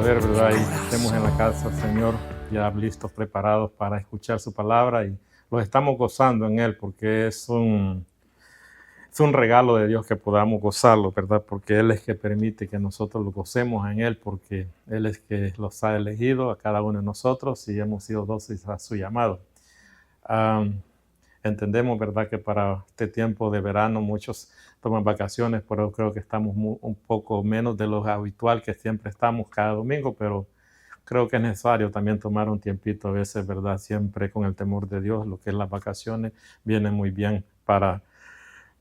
saber, ¿verdad? Y estemos en la casa, Señor, ya listos, preparados para escuchar su palabra y los estamos gozando en Él porque es un regalo de Dios que podamos gozarlo, ¿verdad? Porque Él es que permite que nosotros lo gocemos en Él, porque Él es que los ha elegido a cada uno de nosotros y hemos sido dóciles a su llamado. Entendemos, ¿verdad?, que para este tiempo de verano muchos toman vacaciones, pero creo que estamos un poco menos de lo habitual que siempre estamos cada domingo, pero creo que es necesario también tomar un tiempito a veces, ¿verdad? Siempre con el temor de Dios, lo que es las vacaciones, viene muy bien para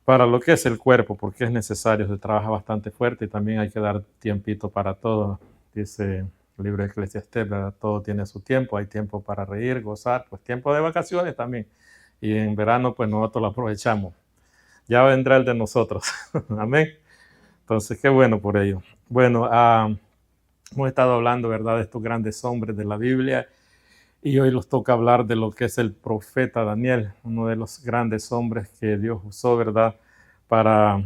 lo que es el cuerpo, porque es necesario, se trabaja bastante fuerte y también hay que dar tiempito para todo. Dice el libro de Eclesiastés, ¿verdad? Todo tiene su tiempo, hay tiempo para reír, gozar, pues tiempo de vacaciones también. Y en verano, pues nosotros lo aprovechamos. Ya vendrá el de nosotros. Amén. Entonces, qué bueno por ello. Bueno, hemos estado hablando, ¿verdad?, de estos grandes hombres de la Biblia y hoy nos toca hablar de lo que es el profeta Daniel, uno de los grandes hombres que Dios usó, ¿verdad?, para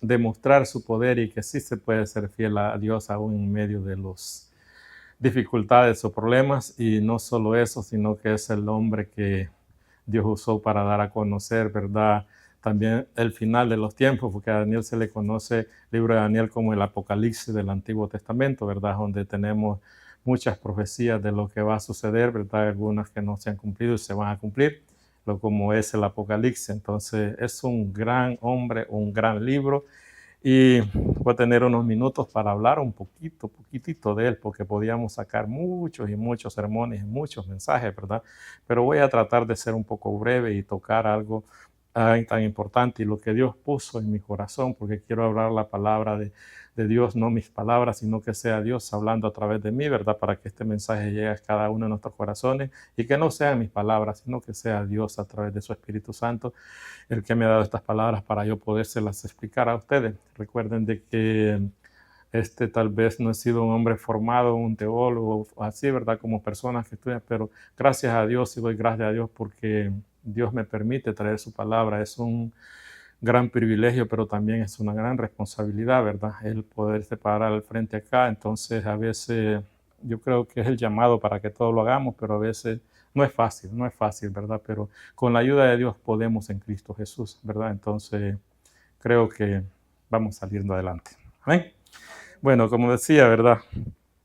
demostrar su poder y que sí se puede ser fiel a Dios aún en medio de las dificultades o problemas. Y no solo eso, sino que es el hombre que Dios usó para dar a conocer, ¿verdad?, también el final de los tiempos, porque a Daniel se le conoce, el libro de Daniel, como el Apocalipsis del Antiguo Testamento, ¿verdad?, donde tenemos muchas profecías de lo que va a suceder, ¿verdad?, algunas que no se han cumplido y se van a cumplir, lo como es el Apocalipsis. Entonces es un gran hombre, un gran libro, y voy a tener unos minutos para hablar un poquitito de él, porque podíamos sacar muchos y muchos sermones y muchos mensajes, ¿verdad? Pero voy a tratar de ser un poco breve y tocar algo tan importante y lo que Dios puso en mi corazón, porque quiero hablar la palabra de Dios, no mis palabras, sino que sea Dios hablando a través de mí, ¿verdad? Para que este mensaje llegue a cada uno de nuestros corazones y que no sean mis palabras, sino que sea Dios a través de su Espíritu Santo el que me ha dado estas palabras para yo podérselas explicar a ustedes. Recuerden de que tal vez no he sido un hombre formado, un teólogo, así, ¿verdad?, como personas que estudian, pero gracias a Dios y doy gracias a Dios porque Dios me permite traer su palabra. Es un gran privilegio, pero también es una gran responsabilidad, ¿verdad?, el poderse parar al frente acá. Entonces, a veces yo creo que es el llamado para que todo lo hagamos, pero a veces no es fácil, ¿verdad? Pero con la ayuda de Dios podemos en Cristo Jesús, ¿verdad? Entonces, creo que vamos saliendo adelante. Amén. Bueno, como decía, ¿verdad?,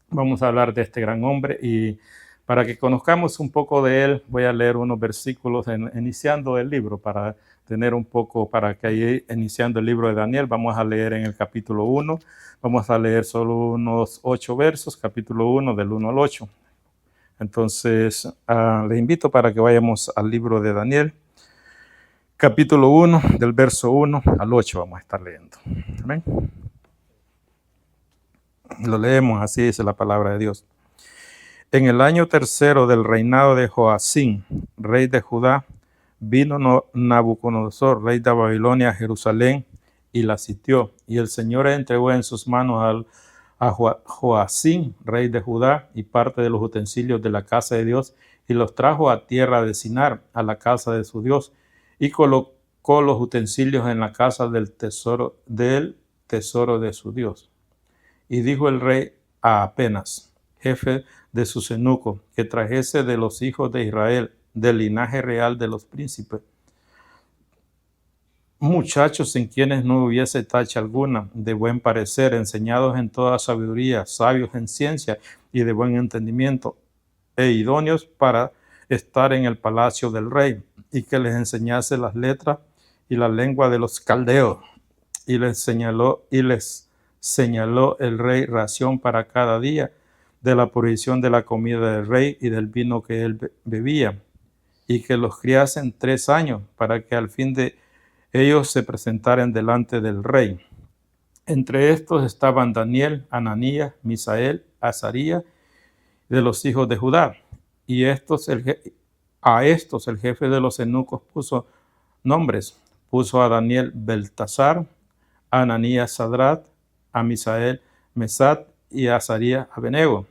vamos a hablar de este gran hombre y para que conozcamos un poco de él, voy a leer unos versículos iniciando el libro para tener un poco, para que ahí iniciando el libro de Daniel, vamos a leer en el capítulo 1, vamos a leer solo unos 8 versos, capítulo 1 del 1 al 8. Entonces, les invito para que vayamos al libro de Daniel, capítulo 1, del verso 1 al 8 vamos a estar leyendo. Amén. Lo leemos, así dice la palabra de Dios. En el año tercero del reinado de Joacim, rey de Judá, vino Nabucodonosor, rey de Babilonia, a Jerusalén y la sitió. Y el Señor entregó en sus manos a Joacim, rey de Judá, y parte de los utensilios de la casa de Dios, y los trajo a tierra de Sinar, a la casa de su Dios, y colocó los utensilios en la casa del tesoro de su Dios. Y dijo el rey a Apenas, jefe de sus eunucos, que trajese de los hijos de Israel, del linaje real de los príncipes, muchachos en quienes no hubiese tacha alguna, de buen parecer, enseñados en toda sabiduría, sabios en ciencia y de buen entendimiento, e idóneos para estar en el palacio del rey, y que les enseñase las letras y la lengua de los caldeos. Y les señaló el rey ración para cada día de la provisión de la comida del rey y del vino que él bebía, y que los criasen 3 años, para que al fin de ellos se presentaran delante del rey. Entre estos estaban Daniel, Ananías, Misael, Azarías, de los hijos de Judá. Y a estos el jefe de los eunucos puso nombres. Puso a Daniel Beltasar, a Ananías Sadrat, a Misael Mesat y a Azarías Abednego.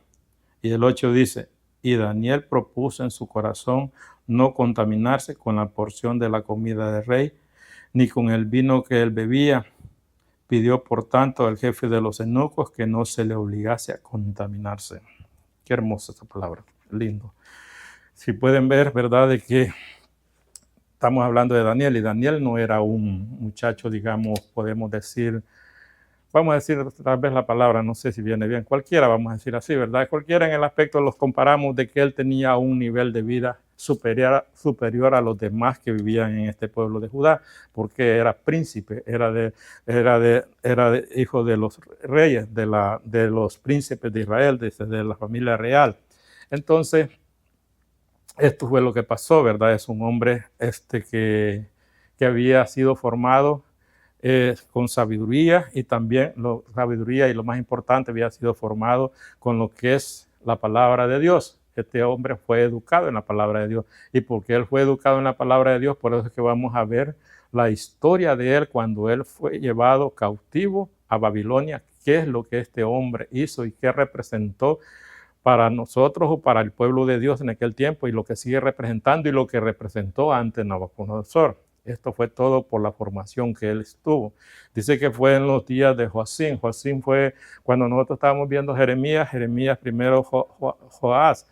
Y el 8 dice, y Daniel propuso en su corazón no contaminarse con la porción de la comida del rey, ni con el vino que él bebía, Pidió, por tanto, al jefe de los eunucos que no se le obligase a contaminarse. Qué hermosa esta palabra, lindo. Si pueden ver, ¿verdad?, de que estamos hablando de Daniel, y Daniel no era un muchacho, digamos, podemos decir, vamos a decir tal vez la palabra, no sé si viene bien, cualquiera, vamos a decir así, ¿verdad? Cualquiera en el aspecto los comparamos de que él tenía un nivel de vida superior a los demás que vivían en este pueblo de Judá, porque era príncipe, era hijo de los reyes, de los príncipes de Israel, de la familia real. Entonces, esto fue lo que pasó, ¿verdad? Es un hombre que había sido formado con sabiduría, y también sabiduría, y lo más importante, había sido formado con lo que es la palabra de Dios. Este hombre fue educado en la palabra de Dios, y porque él fue educado en la palabra de Dios, por eso es que vamos a ver la historia de él cuando él fue llevado cautivo a Babilonia, qué es lo que este hombre hizo y qué representó para nosotros o para el pueblo de Dios en aquel tiempo, y lo que sigue representando y lo que representó ante Nabucodonosor. Esto fue todo por la formación que él estuvo. Dice que fue en los días de Joacim. Joacim fue cuando nosotros estábamos viendo Jeremías primero Joás.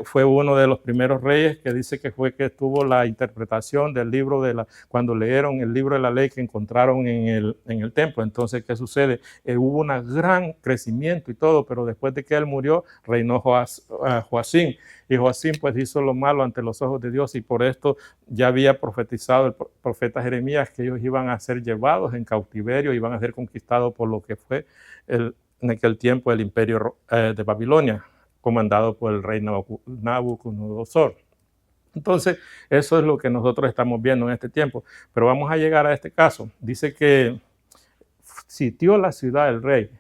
Fue uno de los primeros reyes que dice que fue que tuvo la interpretación del libro cuando leyeron el libro de la ley que encontraron en el templo. Entonces, ¿qué sucede? Hubo un gran crecimiento y todo, pero después de que él murió, reinó Joacim. Y Joacim pues hizo lo malo ante los ojos de Dios, y por esto ya había profetizado el profeta Jeremías que ellos iban a ser llevados en cautiverio, iban a ser conquistados por lo que fue en aquel tiempo el imperio de Babilonia, comandado por el rey Nabucodonosor. Entonces, eso es lo que nosotros estamos viendo en este tiempo. Pero vamos a llegar a este caso. Dice que sitió la ciudad el rey.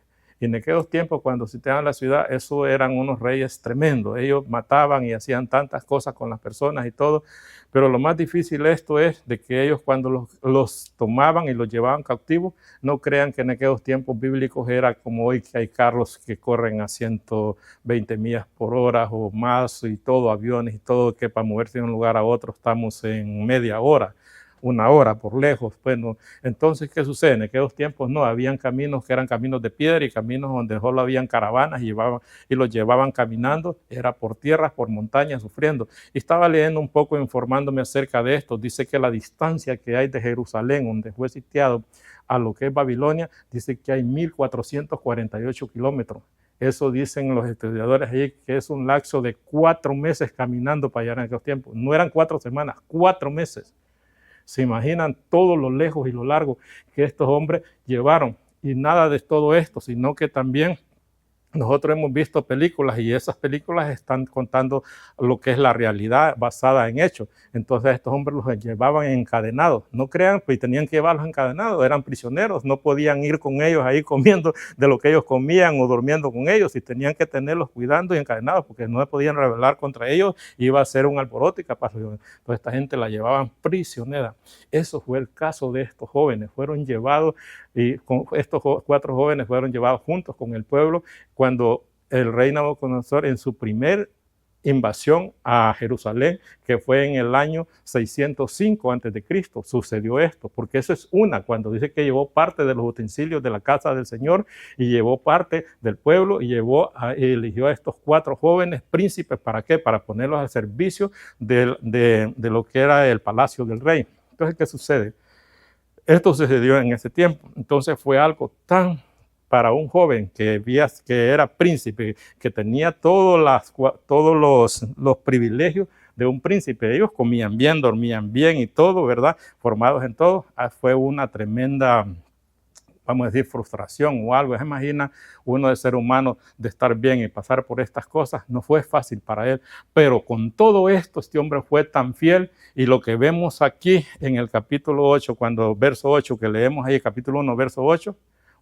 Y en aquellos tiempos, cuando sitiaban la ciudad, eso eran unos reyes tremendos. Ellos mataban y hacían tantas cosas con las personas y todo. Pero lo más difícil esto es de que ellos, cuando los tomaban y los llevaban cautivos, no crean que en aquellos tiempos bíblicos era como hoy, que hay carros que corren a 120 millas por hora o más, y todo, aviones y todo, que para moverse de un lugar a otro estamos en media hora, 1 hora por lejos. Bueno, entonces, ¿qué sucede? En aquellos tiempos no, habían caminos que eran caminos de piedra, y caminos donde solo habían caravanas y los llevaban caminando, era por tierras, por montañas, sufriendo. Y estaba leyendo un poco, informándome acerca de esto. Dice que la distancia que hay de Jerusalén, donde fue sitiado, a lo que es Babilonia, dice que hay 1,448 kilómetros. Eso dicen los estudiadores ahí, que es un lapso de 4 meses caminando para allá en aquellos tiempos. No eran 4 semanas, 4 meses. Se imaginan todo lo lejos y lo largo que estos hombres llevaron. Y nada de todo esto, sino que también nosotros hemos visto películas, y esas películas están contando lo que es la realidad basada en hechos. Entonces, estos hombres los llevaban encadenados. No crean, pues tenían que llevarlos encadenados, eran prisioneros, no podían ir con ellos ahí comiendo de lo que ellos comían o durmiendo con ellos, y tenían que tenerlos cuidando y encadenados, porque no se podían rebelar contra ellos, iba a ser un alboroto y capaz. Entonces, esta gente la llevaban prisionera. Eso fue el caso de estos jóvenes. Fueron llevados, y con estos 4 jóvenes fueron llevados juntos con el pueblo, cuando el rey Nabucodonosor, en su primer invasión a Jerusalén, que fue en el año 605 a.C., sucedió esto, porque eso es cuando dice que llevó parte de los utensilios de la casa del Señor, y llevó parte del pueblo, y eligió a estos 4 jóvenes príncipes. ¿Para qué? Para ponerlos al servicio de lo que era el palacio del rey. Entonces, ¿qué sucede? Esto sucedió en ese tiempo. Entonces, fue algo tan para un joven que era príncipe, que tenía todos los privilegios de un príncipe. Ellos comían bien, dormían bien y todo, ¿verdad? Formados en todo. Fue una tremenda, vamos a decir, frustración o algo. Se imagina uno de ser humano de estar bien y pasar por estas cosas. No fue fácil para él, pero con todo esto, este hombre fue tan fiel. Y lo que vemos aquí en el capítulo 8, verso 8, que leemos ahí, capítulo 1, verso 8,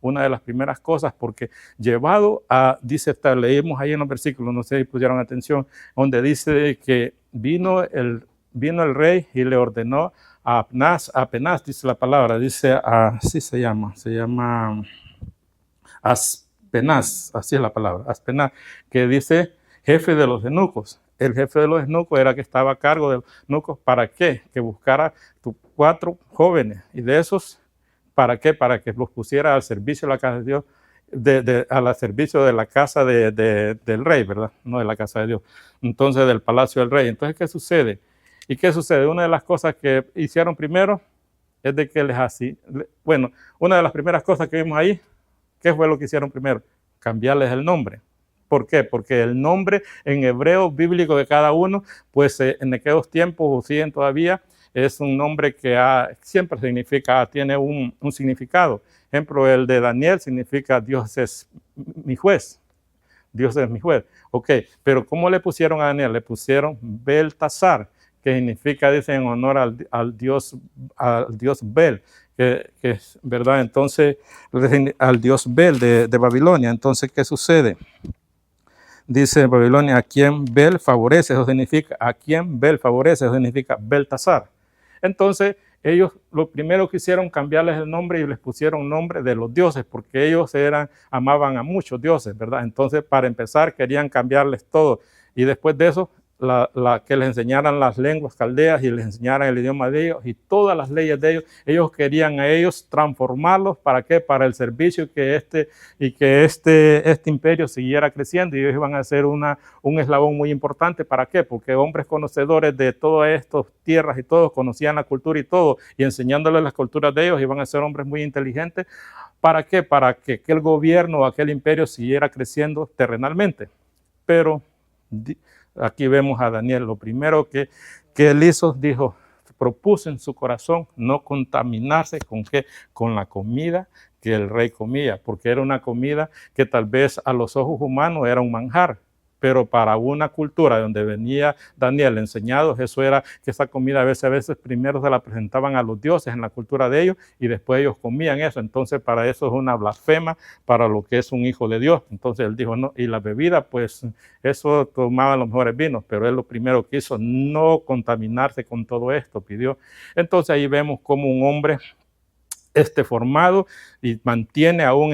una de las primeras cosas, porque leímos ahí en los versículos, no sé si pusieron atención, donde dice que vino el rey y le ordenó a Aspenaz, dice la palabra, dice, así se llama Aspenaz, así es la palabra, Aspenaz, que dice jefe de los eunucos. El jefe de los eunucos era que estaba a cargo de los eunucos. ¿Para qué? Que buscara 4 jóvenes, y de esos ¿Para qué? Para que los pusiera al servicio de la casa de Dios, al servicio de la casa del rey, ¿verdad? No de la casa de Dios. Entonces, del palacio del rey. Entonces, ¿qué sucede? ¿Y qué sucede? Una de las cosas que hicieron primero es de que bueno, una de las primeras cosas que vimos ahí, ¿qué fue lo que hicieron primero? Cambiarles el nombre. ¿Por qué? Porque el nombre en hebreo bíblico de cada uno, pues en aquellos tiempos, o siguen todavía, es un nombre que siempre significa, tiene un significado. Ejemplo, el de Daniel significa Dios es mi juez. Dios es mi juez. Ok, pero ¿cómo le pusieron a Daniel? Le pusieron Beltasar, que significa, dice, en honor al Dios Bel, que es verdad. Entonces, al Dios Bel de Babilonia. Entonces, ¿qué sucede? Dice Babilonia, a quien Bel favorece, eso significa, a quien Bel favorece, eso significa Beltasar. Entonces, ellos lo primero que hicieron cambiarles el nombre y les pusieron nombre de los dioses, porque ellos amaban a muchos dioses, ¿verdad? Entonces, para empezar, querían cambiarles todo. Y después de eso, que les enseñaran las lenguas caldeas y les enseñaran el idioma de ellos y todas las leyes de ellos. Ellos querían a ellos transformarlos, ¿para qué? Para el servicio que este imperio siguiera creciendo, y ellos iban a ser un eslabón muy importante. ¿Para qué? Porque hombres conocedores de todas estas tierras y todos conocían la cultura y todo, y enseñándoles las culturas de ellos iban a ser hombres muy inteligentes. ¿Para qué? Para que aquel gobierno o aquel imperio siguiera creciendo terrenalmente. Pero aquí vemos a Daniel, lo primero que él hizo, propuso en su corazón no contaminarse con la comida que el rey comía, porque era una comida que tal vez a los ojos humanos era un manjar, pero para una cultura donde venía Daniel enseñado, eso era que esa comida a veces primero se la presentaban a los dioses en la cultura de ellos y después ellos comían eso. Entonces para eso es una blasfema para lo que es un hijo de Dios. Entonces él dijo no, y la bebida, pues eso tomaban los mejores vinos, pero él lo primero que hizo, no contaminarse con todo esto, pidió. Entonces ahí vemos como un hombre formado y mantiene aún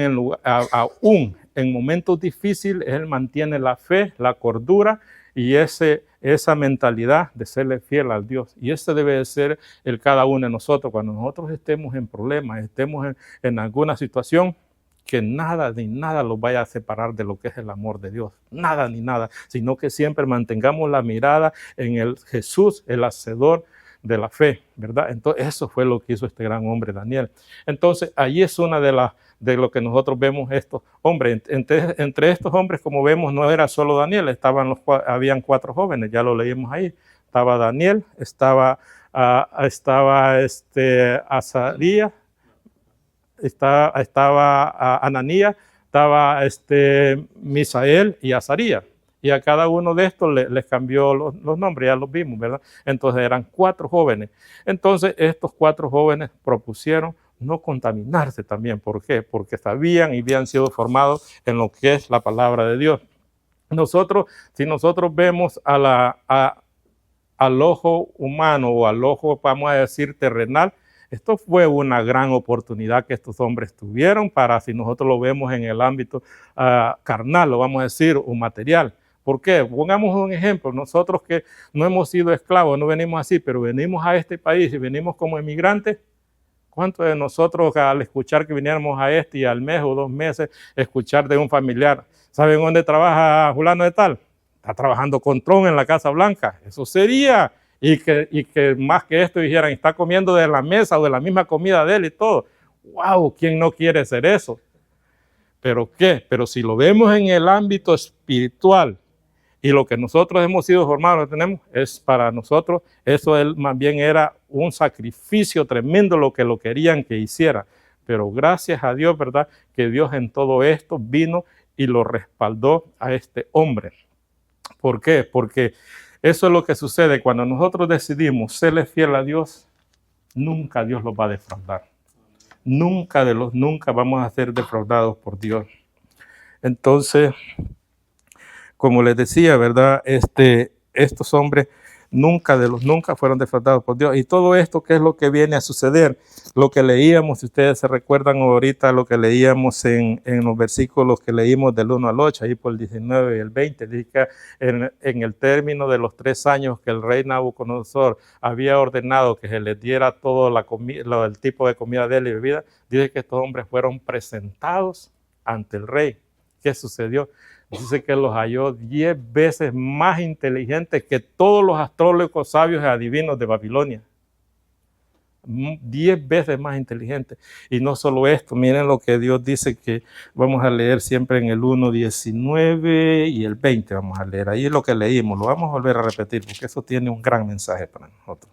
en momentos difíciles, él mantiene la fe, la cordura y esa mentalidad de serle fiel al Dios. Y ese debe de ser cada uno de nosotros. Cuando nosotros estemos en problemas, estemos en alguna situación, que nada ni nada los vaya a separar de lo que es el amor de Dios. Nada ni nada, sino que siempre mantengamos la mirada en el Jesús, el hacedor de la fe, ¿verdad? Entonces eso fue lo que hizo este gran hombre Daniel. Entonces ahí es una de lo que nosotros vemos estos hombres. Entre estos hombres, como vemos, no era solo Daniel, habían 4 jóvenes, ya lo leímos ahí. Estaba Daniel, estaba Azarías, estaba Ananías, estaba Misael y Azarías. Y a cada uno de estos les cambió los nombres, ya los vimos, ¿verdad? Entonces eran 4 jóvenes. Entonces estos 4 jóvenes propusieron no contaminarse también. ¿Por qué? Porque sabían y habían sido formados en lo que es la palabra de Dios. Si nosotros vemos al ojo humano o al ojo, vamos a decir, terrenal, esto fue una gran oportunidad que estos hombres tuvieron para, si nosotros lo vemos en el ámbito carnal, lo vamos a decir, o material. ¿Por qué? Pongamos un ejemplo. Nosotros que no hemos sido esclavos, no venimos así, pero venimos a este país y venimos como emigrantes. ¿Cuántos de nosotros al escuchar que viniéramos a y al mes o 2 meses escuchar de un familiar, ¿saben dónde trabaja fulano de tal? Está trabajando con Trump en la Casa Blanca. Eso sería, y que más que esto dijeran, está comiendo de la mesa o de la misma comida de él y todo. ¡Wow! ¿Quién no quiere ser eso? ¿Pero qué? Pero si lo vemos en el ámbito espiritual, y lo que nosotros hemos sido formados, lo tenemos, es para nosotros, eso más bien era un sacrificio tremendo lo que lo querían que hiciera. Pero gracias a Dios, ¿verdad? Que Dios en todo esto vino y lo respaldó a este hombre. ¿Por qué? Porque eso es lo que sucede cuando nosotros decidimos serle fiel a Dios, nunca Dios los va a defraudar. Nunca vamos a ser defraudados por Dios. Entonces, como les decía, ¿verdad? Estos hombres nunca de los nunca fueron defraudados por Dios. Y todo esto, ¿qué es lo que viene a suceder? Lo que leíamos, si ustedes se recuerdan ahorita, lo que leíamos en los versículos que leímos del 1 al 8, ahí por el 19 y el 20, dice que en el término de los 3 años que el rey Nabucodonosor había ordenado que se les diera todo el tipo de comida de él y bebida, dice que estos hombres fueron presentados ante el rey. ¿Qué sucedió? Dice que los halló 10 veces más inteligentes que todos los astrólogos, sabios y adivinos de Babilonia. 10 veces más inteligentes. Y no solo esto, miren lo que Dios dice, que vamos a leer siempre en el 1:19 y el 20, vamos a leer. Ahí es lo que leímos, lo vamos a volver a repetir, porque eso tiene un gran mensaje para nosotros.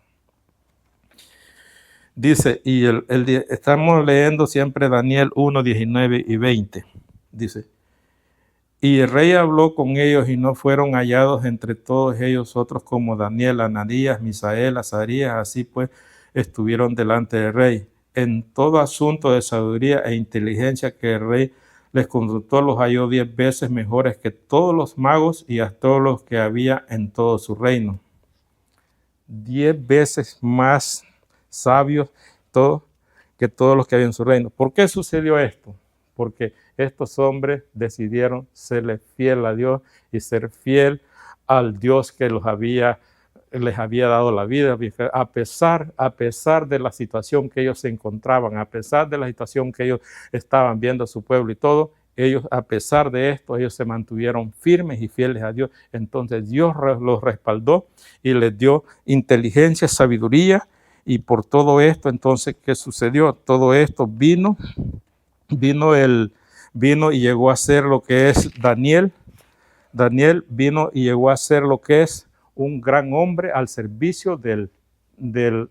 Dice, y estamos leyendo siempre Daniel 1:19 y 20. Dice, y el rey habló con ellos y no fueron hallados entre todos ellos otros como Daniel, Ananías, Misael, Azarías, así pues estuvieron delante del rey. En todo asunto de sabiduría e inteligencia que el rey les consultó, los halló 10 veces mejores que todos los magos y astrólogos que había en todo su reino. 10 veces más sabios que todos los que había en su reino. ¿Por qué sucedió esto? Porque estos hombres decidieron serle fiel a Dios y ser fiel al Dios que les había dado la vida, a pesar de la situación que ellos se encontraban, a pesar de la situación que ellos estaban viendo a su pueblo y todo, ellos, a pesar de esto, ellos se mantuvieron firmes y fieles a Dios. Entonces Dios los respaldó y les dio inteligencia, sabiduría, y por todo esto, entonces, ¿qué sucedió? Todo esto vino y llegó a ser lo que es Daniel. Daniel vino y llegó a ser lo que es un gran hombre al servicio del rey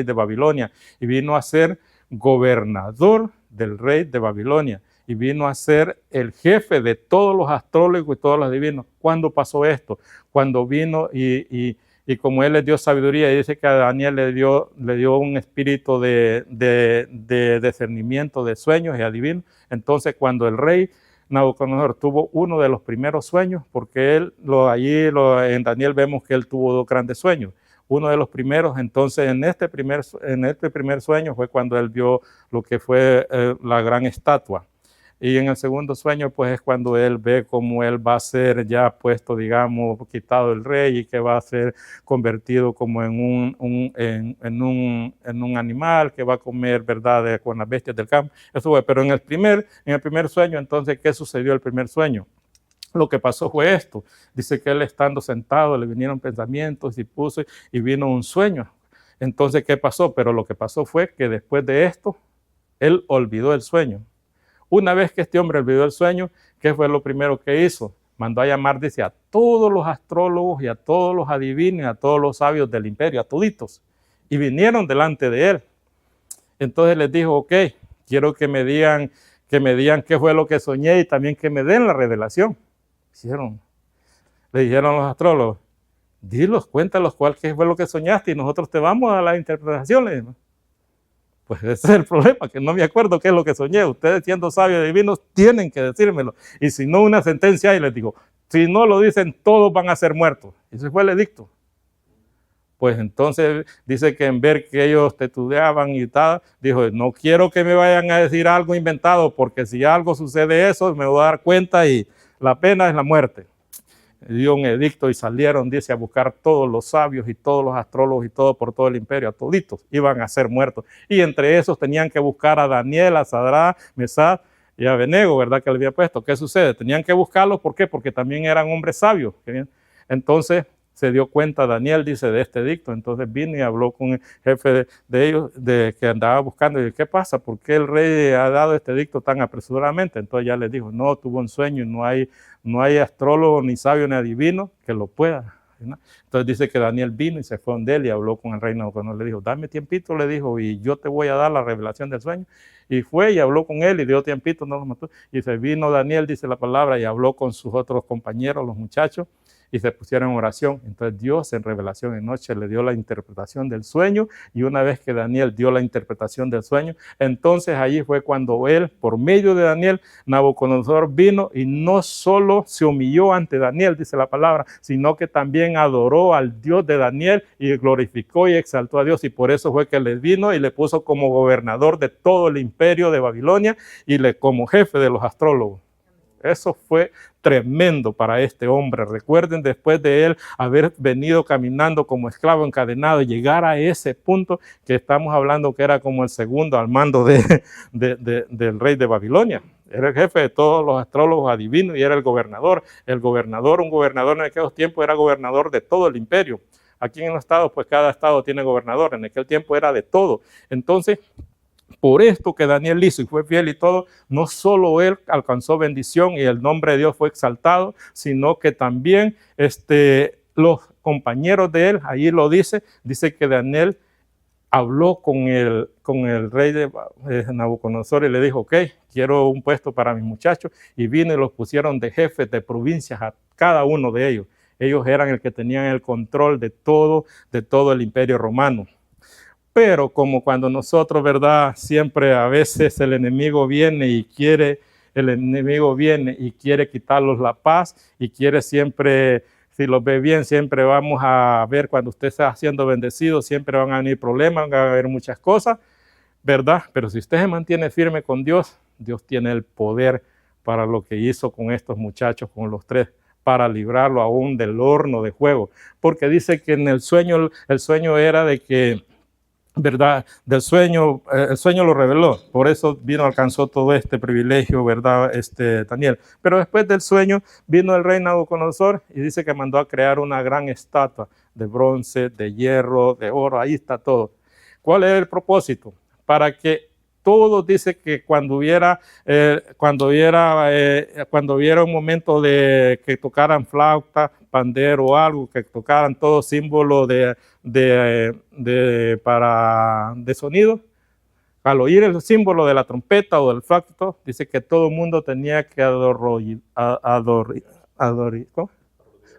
de Babilonia, y vino a ser gobernador del rey de Babilonia, y vino a ser el jefe de todos los astrólogos y todos los adivinos. ¿Cuándo pasó esto? Cuando vino y como él les dio sabiduría, y dice que a Daniel le dio un espíritu de discernimiento de sueños y adivinos. Entonces, cuando el rey Nabucodonosor tuvo uno de los primeros sueños, porque en Daniel vemos que él tuvo 2 grandes sueños. Uno de los primeros, entonces en este primer sueño fue cuando él vio lo que fue la gran estatua. Y en el segundo sueño, pues es cuando él ve cómo él va a ser ya puesto, digamos, quitado el rey, y que va a ser convertido como en un animal que va a comer, ¿verdad?, con las bestias del campo. Eso fue, pero en el primer sueño, entonces, ¿qué sucedió el primer sueño? Lo que pasó fue esto. Dice que él, estando sentado, le vinieron pensamientos y vino un sueño. Entonces, ¿qué pasó? Pero lo que pasó fue que después de esto, él olvidó el sueño. Una vez que este hombre olvidó el sueño, ¿qué fue lo primero que hizo? Mandó a llamar, dice, a todos los astrólogos y a todos los adivinos y a todos los sabios del imperio, a toditos, y vinieron delante de él. Entonces les dijo, ok, quiero que me digan qué fue lo que soñé y también que me den la revelación. Le dijeron los astrólogos, dilos, cuéntalos qué fue lo que soñaste y nosotros te vamos a dar la interpretación, le dijo. Pues ese es el problema, que no me acuerdo qué es lo que soñé. Ustedes, siendo sabios y divinos, tienen que decírmelo. Y si no, una sentencia ahí, les digo, si no lo dicen, todos van a ser muertos. Ese fue el edicto. Pues entonces dice que en ver que ellos titubeaban y tal, dijo, no quiero que me vayan a decir algo inventado, porque si algo sucede eso, me voy a dar cuenta y la pena es la muerte. Dio un edicto y salieron, dice, a buscar todos los sabios y todos los astrólogos y todo por todo el imperio, a toditos iban a ser muertos. Y entre esos tenían que buscar a Daniel, a Sadrach, Mesach y a Abednego, ¿verdad? Que le había puesto. ¿Qué sucede? Tenían que buscarlos, ¿por qué? Porque también eran hombres sabios. Entonces se dio cuenta Daniel, dice, de este edicto. Entonces vino y habló con el jefe de ellos, que andaba buscando, y dice, ¿qué pasa? ¿Por qué el rey ha dado este edicto tan apresuradamente? Entonces ya les dijo, no, tuvo un sueño y no hay astrólogo, ni sabio, ni adivino que lo pueda. ¿No? Entonces dice que Daniel vino y se fue donde él y habló con el rey Nabucodonosor. Le dijo, dame tiempito, le dijo, y yo te voy a dar la revelación del sueño. Y fue y habló con él y dio tiempito, no lo mató. Y se vino Daniel, dice la palabra, y habló con sus otros compañeros, los muchachos, y se pusieron en oración. Entonces Dios en revelación en noche le dio la interpretación del sueño, y una vez que Daniel dio la interpretación del sueño, entonces allí fue cuando él, por medio de Daniel, Nabucodonosor vino y no solo se humilló ante Daniel, dice la palabra, sino que también adoró al Dios de Daniel y glorificó y exaltó a Dios, y por eso fue que le vino y le puso como gobernador de todo el imperio de Babilonia y como jefe de los astrólogos. Eso fue tremendo para este hombre. Recuerden, después de él haber venido caminando como esclavo encadenado, llegar a ese punto que estamos hablando que era como el segundo al mando del rey de Babilonia. Era el jefe de todos los astrólogos adivinos y era el gobernador. Un gobernador en aquellos tiempos era gobernador de todo el imperio. Aquí en los estados, pues cada estado tiene gobernador. En aquel tiempo era de todo. Entonces, por esto que Daniel hizo y fue fiel y todo, no solo él alcanzó bendición y el nombre de Dios fue exaltado, sino que también los compañeros de él, ahí lo dice que Daniel habló con el rey de Nabucodonosor y le dijo, ok, quiero un puesto para mis muchachos, y vino y los pusieron de jefes de provincias a cada uno de ellos. Ellos eran el que tenían el control de todo el imperio romano. Pero como cuando nosotros, ¿verdad? Siempre a veces el enemigo viene y quiere quitarlos la paz y quiere siempre, si los ve bien, siempre vamos a ver cuando usted está siendo bendecido, siempre van a venir problemas, van a haber muchas cosas, ¿verdad? Pero si usted se mantiene firme con Dios, Dios tiene el poder para lo que hizo con estos muchachos, con los tres, para librarlo aún del horno de fuego. Porque dice que en el sueño era de que, ¿verdad? El sueño lo reveló, por eso alcanzó todo este privilegio, ¿verdad? Daniel. Pero después del sueño vino el rey Nabucodonosor y dice que mandó a crear una gran estatua de bronce, de hierro, de oro, ahí está todo. ¿Cuál es el propósito? Para que todos, dice que cuando hubiera un momento de que tocaran flauta, pandero o algo, que tocaran todo símbolo de sonido, al oír el símbolo de la trompeta o del flauto, dice que todo el mundo tenía que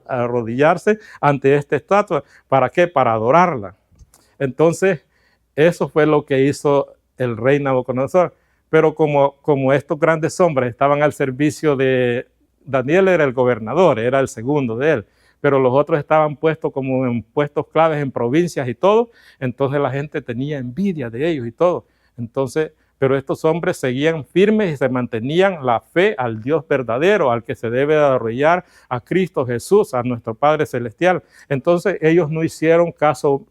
arrodillarse ante esta estatua. ¿Para qué? Para adorarla. Entonces, eso fue lo que hizo el rey Nabucodonosor. Pero como estos grandes hombres estaban al servicio de Daniel, era el gobernador, era el segundo de él, pero los otros estaban puestos como en puestos claves en provincias y todo, entonces la gente tenía envidia de ellos y todo. Entonces, pero estos hombres seguían firmes y se mantenían la fe al Dios verdadero, al que se debe arrodillar, a Cristo Jesús, a nuestro Padre Celestial. Entonces ellos no hicieron caso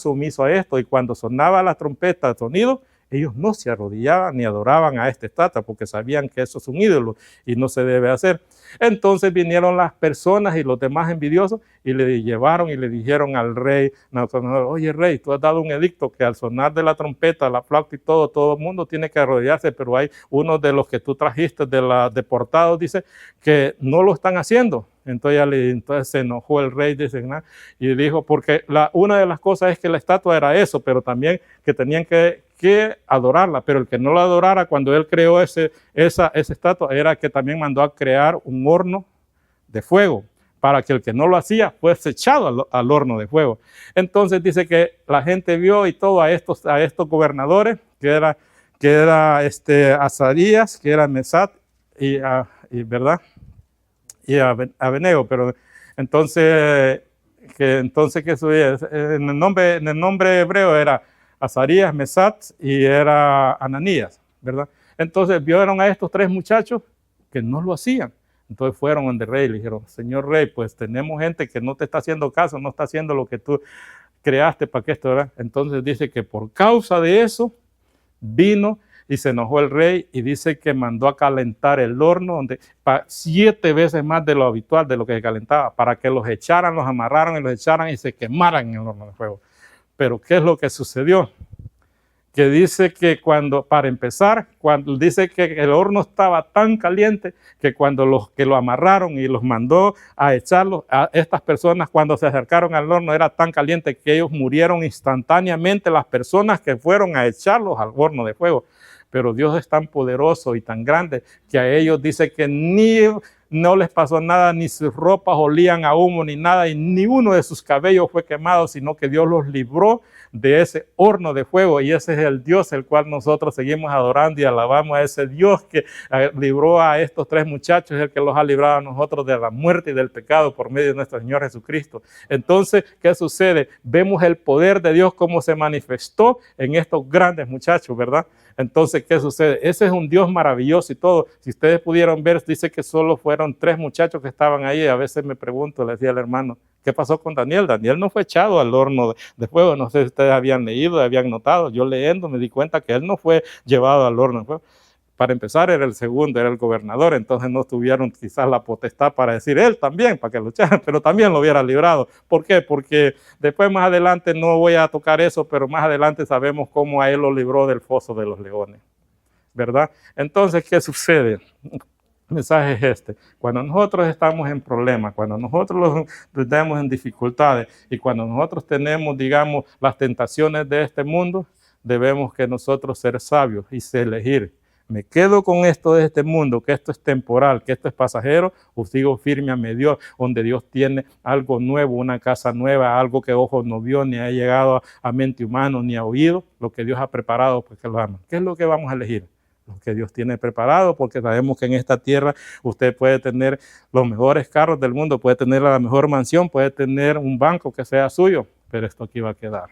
omiso a esto, y cuando sonaba la trompeta de sonido, ellos no se arrodillaban ni adoraban a esta estatua porque sabían que eso es un ídolo y no se debe hacer. Entonces vinieron las personas y los demás envidiosos y le llevaron y le dijeron al rey Nabucodonosor, oye rey, tú has dado un edicto que al sonar de la trompeta, la flauta y todo el mundo tiene que arrodillarse, pero hay uno de los que tú trajiste de los deportados, dice, que no lo están haciendo. Entonces se enojó el rey y dijo, porque una de las cosas es que la estatua era eso, pero también que tenían que adorarla, pero el que no la adorara cuando él creó esa estatua era que también mandó a crear un horno de fuego para que el que no lo hacía fuese echado al horno de fuego. Entonces dice que la gente vio y todo a estos gobernadores, que era Azarías, que era Mesat y ¿verdad? Y Abednego, pero entonces que subía en el nombre hebreo era Azarías, Mesat y era Ananías, ¿verdad? Entonces vieron a estos tres muchachos que no lo hacían. Entonces fueron donde el rey y le dijeron, señor rey, pues tenemos gente que no te está haciendo caso, no está haciendo lo que tú creaste para que esto, ¿verdad? Entonces dice que por causa de eso vino y se enojó el rey y dice que mandó a calentar el horno 7 veces más de lo habitual, de lo que se calentaba, para que los echaran, los amarraran y los echaran y se quemaran en el horno de fuego. Pero ¿qué es lo que sucedió? Que dice que para empezar, dice que el horno estaba tan caliente que cuando los que lo amarraron y los mandó a echarlos, a estas personas cuando se acercaron al horno era tan caliente que ellos murieron instantáneamente, las personas que fueron a echarlos al horno de fuego. Pero Dios es tan poderoso y tan grande que a ellos dice que ni no les pasó nada, ni sus ropas olían a humo ni nada, y ni uno de sus cabellos fue quemado, sino que Dios los libró de ese horno de fuego. Y ese es el Dios el cual nosotros seguimos adorando y alabamos a ese Dios que libró a estos 3 muchachos, el que los ha librado a nosotros de la muerte y del pecado por medio de nuestro Señor Jesucristo. Entonces, ¿qué sucede? Vemos el poder de Dios cómo se manifestó en estos grandes muchachos, ¿verdad? Entonces, ¿qué sucede? Ese es un Dios maravilloso y todo. Si ustedes pudieron ver, dice que solo fueron 3 muchachos que estaban ahí. A veces me pregunto, le decía al hermano, ¿qué pasó con Daniel? Daniel no fue echado al horno de fuego. No sé si ustedes habían leído, habían notado. Yo leyendo me di cuenta que él no fue llevado al horno de fuego. Para empezar, era el segundo, era el gobernador, entonces no tuvieron quizás la potestad para decir él también, para que lucharan, pero también lo hubiera librado. ¿Por qué? Porque después más adelante, no voy a tocar eso, pero más adelante sabemos cómo a él lo libró del foso de los leones, ¿verdad? Entonces, ¿qué sucede? El mensaje es este: cuando nosotros estamos en problemas, cuando nosotros estamos en dificultades y cuando nosotros tenemos, digamos, las tentaciones de este mundo, debemos que nosotros ser sabios y elegir. ¿Me quedo con esto de este mundo, que esto es temporal, que esto es pasajero, o sigo firme a mi Dios, donde Dios tiene algo nuevo, una casa nueva, algo que ojo no vio, ni ha llegado a mente humana, ni ha oído, lo que Dios ha preparado porque lo aman? ¿Qué es lo que vamos a elegir? Lo que Dios tiene preparado, porque sabemos que en esta tierra usted puede tener los mejores carros del mundo, puede tener la mejor mansión, puede tener un banco que sea suyo, pero esto aquí va a quedar.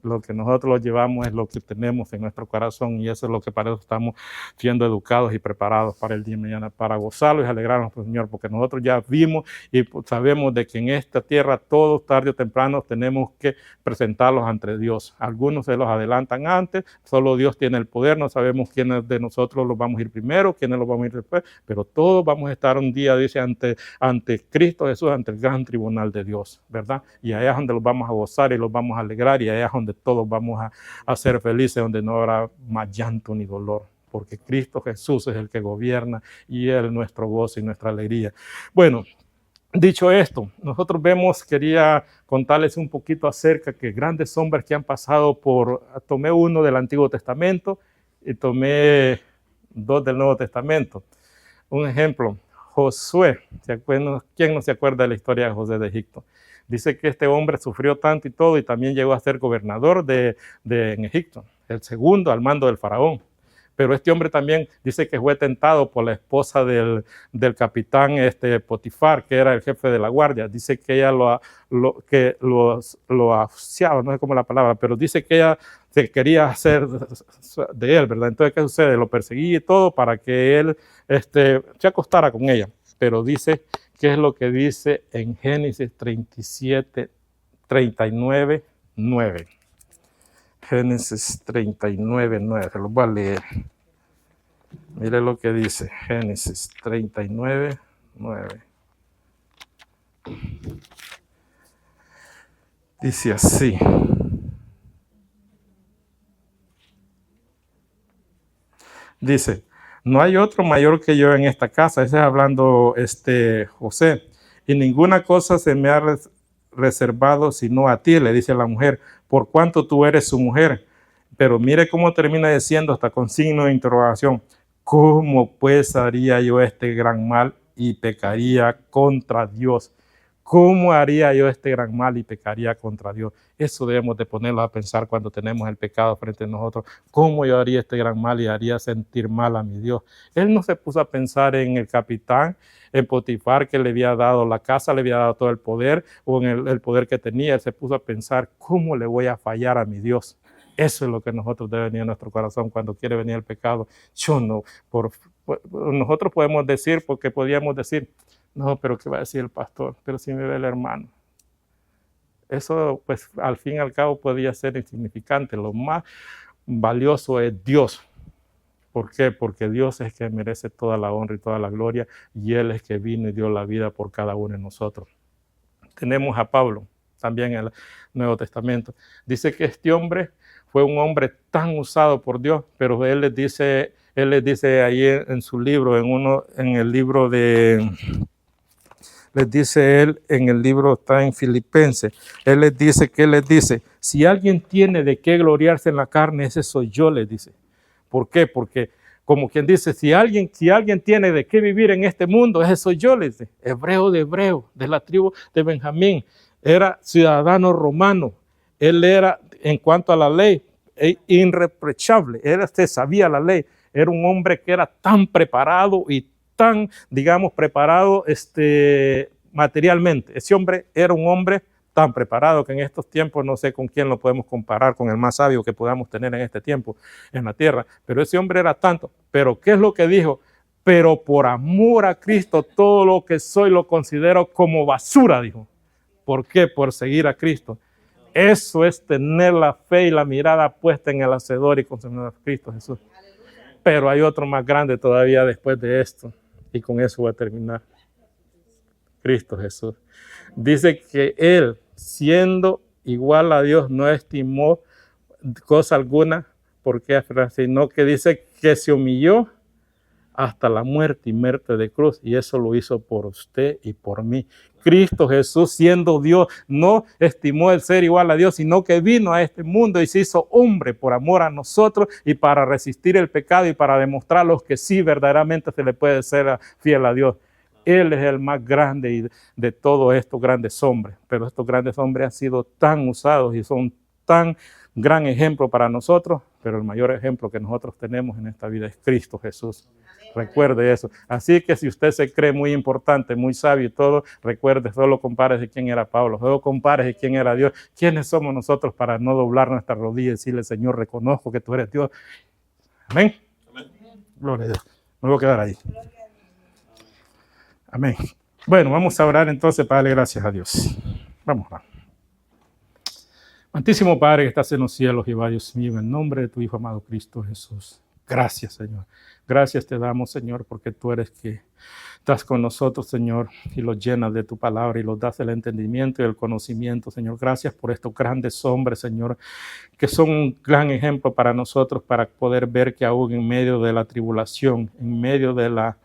Lo que nosotros llevamos es lo que tenemos en nuestro corazón, y eso es lo que para eso estamos siendo educados y preparados para el día de mañana, para gozarlo y alegrarnos, Señor, porque nosotros ya vimos y sabemos de que en esta tierra todos tarde o temprano tenemos que presentarlos ante Dios. Algunos se los adelantan antes, solo Dios tiene el poder, no sabemos quiénes de nosotros los vamos a ir primero, quiénes los vamos a ir después, pero todos vamos a estar un día, dice, ante Cristo Jesús, ante el gran tribunal de Dios, ¿verdad? Y allá es donde los vamos a gozar y los vamos a alegrar, y allá es donde todos vamos a ser felices, donde no habrá más llanto ni dolor, porque Cristo Jesús es el que gobierna y Él es nuestro gozo y nuestra alegría. Bueno, dicho esto, nosotros quería contarles un poquito acerca de grandes hombres que han pasado tomé uno del Antiguo Testamento y tomé 2 del Nuevo Testamento. Un ejemplo, Josué. ¿Quién no se acuerda de la historia de José de Egipto? Dice que este hombre sufrió tanto y todo, y también llegó a ser gobernador en Egipto, el segundo al mando del faraón. Pero este hombre también dice que fue tentado por la esposa del capitán Potifar, que era el jefe de la guardia. Dice que ella lo asfixiaba, no sé cómo es la palabra, pero dice que ella se quería hacer de él, ¿verdad? Entonces, ¿qué sucede? Lo perseguía y todo para que él se acostara con ella. Pero dice, ¿qué es lo que dice en Génesis 37, 39, 9? Génesis 39, 9, se los voy a leer. Mire lo que dice Génesis 39, 9. Dice así. Dice, no hay otro mayor que yo en esta casa. Ese es hablando José. Y ninguna cosa se me ha reservado sino a ti, le dice la mujer, por cuanto tú eres su mujer. Pero mire cómo termina diciendo, hasta con signo de interrogación: ¿cómo pues haría yo este gran mal y pecaría contra Dios? ¿Cómo haría yo este gran mal y pecaría contra Dios? Eso debemos de ponerlo a pensar cuando tenemos el pecado frente a nosotros. ¿Cómo yo haría este gran mal y haría sentir mal a mi Dios? Él no se puso a pensar en el capitán, en Potifar, que le había dado la casa, le había dado todo el poder, o en el poder que tenía. Él se puso a pensar, ¿cómo le voy a fallar a mi Dios? Eso es lo que nosotros debe venir a nuestro corazón cuando quiere venir el pecado. Nosotros podemos decir, porque podíamos decir, no, pero ¿qué va a decir el pastor? Pero si me ve el hermano. Eso, pues, al fin y al cabo podría ser insignificante. Lo más valioso es Dios. ¿Por qué? Porque Dios es que merece toda la honra y toda la gloria, y Él es que vino y dio la vida por cada uno de nosotros. Tenemos a Pablo, también en el Nuevo Testamento. Dice que este hombre fue un hombre tan usado por Dios, pero él les dice ahí en su libro, está en Filipenses, él les dice, si alguien tiene de qué gloriarse en la carne, ese soy yo, les dice. ¿Por qué? Porque como quien dice, si alguien tiene de qué vivir en este mundo, ese soy yo, les dice. Hebreo de hebreo, de la tribu de Benjamín, era ciudadano romano. Él era, en cuanto a la ley, irreprochable. Él sabía la ley. Era un hombre que era tan preparado y tan, digamos, preparado materialmente. Ese hombre era un hombre tan preparado que en estos tiempos no sé con quién lo podemos comparar, con el más sabio que podamos tener en este tiempo en la tierra. Pero ese hombre era tanto. Pero ¿qué es lo que dijo? Pero por amor a Cristo, todo lo que soy lo considero como basura, dijo. ¿Por qué? Por seguir a Cristo. Eso es tener la fe y la mirada puesta en el Hacedor y Consumidor de Cristo Jesús. Pero hay otro más grande todavía después de esto. Y con eso voy a terminar. Cristo Jesús. Dice que Él, siendo igual a Dios, no estimó cosa alguna por qué aferrarse, sino que dice que se humilló hasta la muerte y muerte de cruz. Y eso lo hizo por usted y por mí. Cristo Jesús, siendo Dios, no estimó el ser igual a Dios, sino que vino a este mundo y se hizo hombre por amor a nosotros y para resistir el pecado y para demostrar a los que sí verdaderamente se le puede ser fiel a Dios. Él es el más grande de todos estos grandes hombres, pero estos grandes hombres han sido tan usados y son tan gran ejemplo para nosotros, pero el mayor ejemplo que nosotros tenemos en esta vida es Cristo Jesús. Recuerde eso. Así que si usted se cree muy importante, muy sabio y todo, recuerde, solo compares de quién era Pablo, solo compares de quién era Dios. ¿Quiénes somos nosotros para no doblar nuestra rodilla y decirle, Señor, reconozco que tú eres Dios? Amén. Amén. Gloria a Dios. Me voy a quedar ahí. Amén. Bueno, vamos a orar entonces para darle gracias a Dios. Vamos a orar. Santísimo Padre que estás en los cielos, Jehová Dios mío, en nombre de tu Hijo amado Cristo Jesús. Gracias, Señor. Gracias te damos, Señor, porque tú eres que estás con nosotros, Señor, y los llenas de tu palabra y los das el entendimiento y el conocimiento, Señor. Gracias por estos grandes hombres, Señor, que son un gran ejemplo para nosotros para poder ver que aún en medio de la tribulación, en medio de la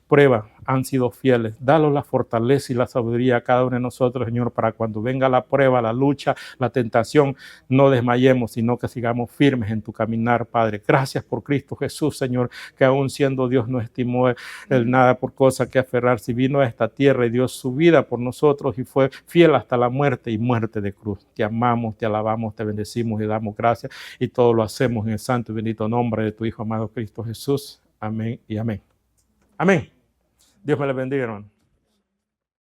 prueba, han sido fieles. Danos la fortaleza y la sabiduría a cada uno de nosotros, Señor, para cuando venga la prueba, la lucha, la tentación, no desmayemos, sino que sigamos firmes en tu caminar, Padre. Gracias por Cristo Jesús, Señor, que aún siendo Dios no estimó el nada por cosa que aferrarse. Vino a esta tierra y dio su vida por nosotros y fue fiel hasta la muerte y muerte de cruz. Te amamos, te alabamos, te bendecimos y damos gracias y todo lo hacemos en el santo y bendito nombre de tu Hijo amado Cristo Jesús. Amén y amén. Amén. Dios me le bendiga, hermano.